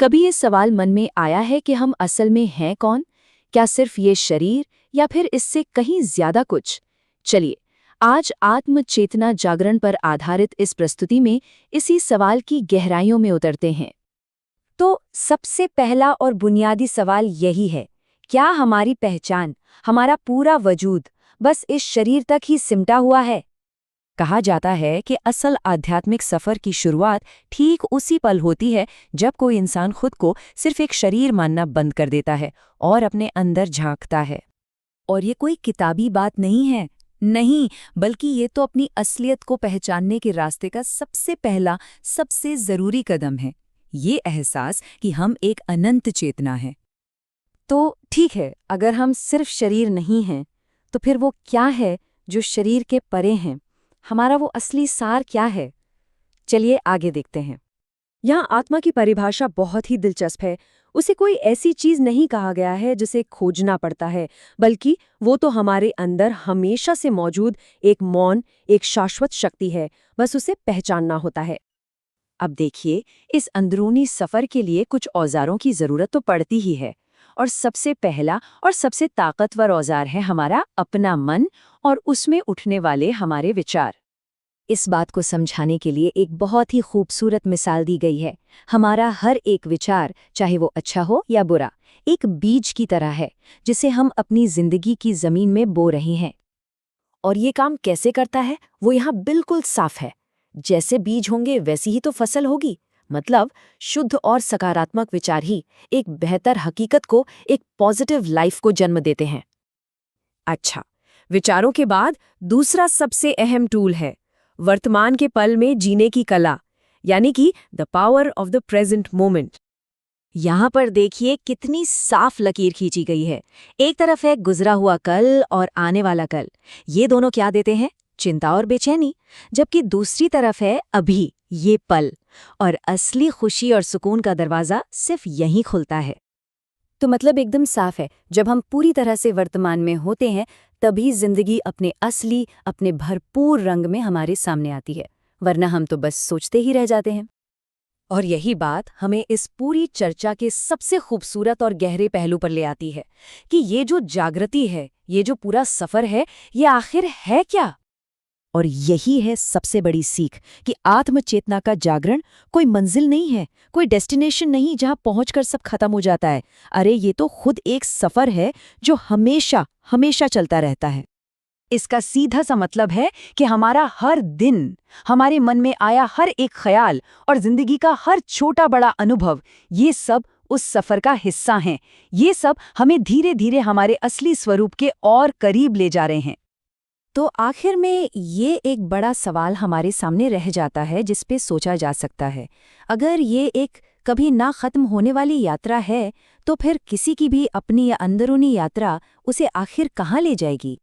कभी ये सवाल मन में आया है कि हम असल में हैं कौन? क्या सिर्फ ये शरीर या फिर इससे कहीं ज्यादा कुछ? चलिए, आज आत्म चेतना जागरण पर आधारित इस प्रस्तुति में इसी सवाल की गहराइयों में उतरते हैं। तो सबसे पहला और बुनियादी सवाल यही है, क्या हमारी पहचान, हमारा पूरा वजूद बस इस शरीर तक ही सिमटा हुआ है? कहा जाता है कि असल आध्यात्मिक सफर की शुरुआत ठीक उसी पल होती है जब कोई इंसान खुद को सिर्फ एक शरीर मानना बंद कर देता है और अपने अंदर झांकता है। और ये कोई किताबी बात नहीं है, नहीं, बल्कि ये तो अपनी असलियत को पहचानने के रास्ते का सबसे पहला, सबसे जरूरी कदम है। ये एहसास कि हम एक अनंत चेतना है। तो ठीक है, अगर हम सिर्फ शरीर नहीं हैं, तो फिर वो क्या है जो शरीर के परे हैं? हमारा वो असली सार क्या है? चलिए आगे देखते हैं। यहाँ आत्मा की परिभाषा बहुत ही दिलचस्प है। उसे कोई ऐसी चीज नहीं कहा गया है जिसे खोजना पड़ता है, बल्कि वो तो हमारे अंदर हमेशा से मौजूद एक मौन, एक शाश्वत शक्ति है, बस उसे पहचानना होता है। अब देखिए, इस अंदरूनी सफर के लिए कुछ औजारों की जरूरत तो पड़ती ही है, और सबसे पहला और सबसे ताकतवर औजार है हमारा अपना मन और उसमें उठने वाले हमारे विचार। इस बात को समझाने के लिए एक बहुत ही खूबसूरत मिसाल दी गई है। हमारा हर एक विचार, चाहे वो अच्छा हो या बुरा, एक बीज की तरह है जिसे हम अपनी जिंदगी की जमीन में बो रहे हैं। और ये काम कैसे करता है, वो यहाँ बिल्कुल साफ है। जैसे बीज होंगे वैसी ही तो फसल होगी। मतलब शुद्ध और सकारात्मक विचार ही एक बेहतर हकीकत को, एक पॉजिटिव लाइफ को जन्म देते हैं। अच्छा, विचारों के बाद दूसरा सबसे अहम टूल है वर्तमान के पल में जीने की कला, यानी कि the power of the present moment. यहाँ पर देखिए कितनी साफ लकीर खींची गई है। एक तरफ है गुजरा हुआ कल और आने वाला कल, ये दोनों क्या देते हैं? चिंता और बेचैनी। जबकि दूसरी तरफ है अभी, ये पल, और असली खुशी और सुकून का दरवाजा सिर्फ यहीं खुलता है। तो मतलब एकदम साफ है, जब हम पूरी तरह से वर्तमान में होते हैं तभी जिंदगी अपने असली, अपने भरपूर रंग में हमारे सामने आती है, वरना हम तो बस सोचते ही रह जाते हैं। और यही बात हमें इस पूरी चर्चा के सबसे खूबसूरत और गहरे पहलू पर ले आती है कि ये जो जागृति है, ये जो पूरा सफर है, ये आखिर है क्या? और यही है सबसे बड़ी सीख कि आत्मचेतना का जागरण कोई मंजिल नहीं है, कोई डेस्टिनेशन नहीं जहां पहुंचकर सब खत्म हो जाता है। अरे ये तो खुद एक सफर है जो हमेशा हमेशा चलता रहता है। इसका सीधा सा मतलब है कि हमारा हर दिन, हमारे मन में आया हर एक ख्याल और जिंदगी का हर छोटा बड़ा अनुभव, ये सब उस सफर का हिस्सा हैं। ये सब हमें धीरे धीरे हमारे असली स्वरूप के और करीब ले जा रहे हैं। तो आखिर में ये एक बड़ा सवाल हमारे सामने रह जाता है जिस पे सोचा जा सकता है। अगर ये एक कभी ना खत्म होने वाली यात्रा है, तो फिर किसी की भी अपनी या अंदरूनी यात्रा उसे आखिर कहाँ ले जाएगी?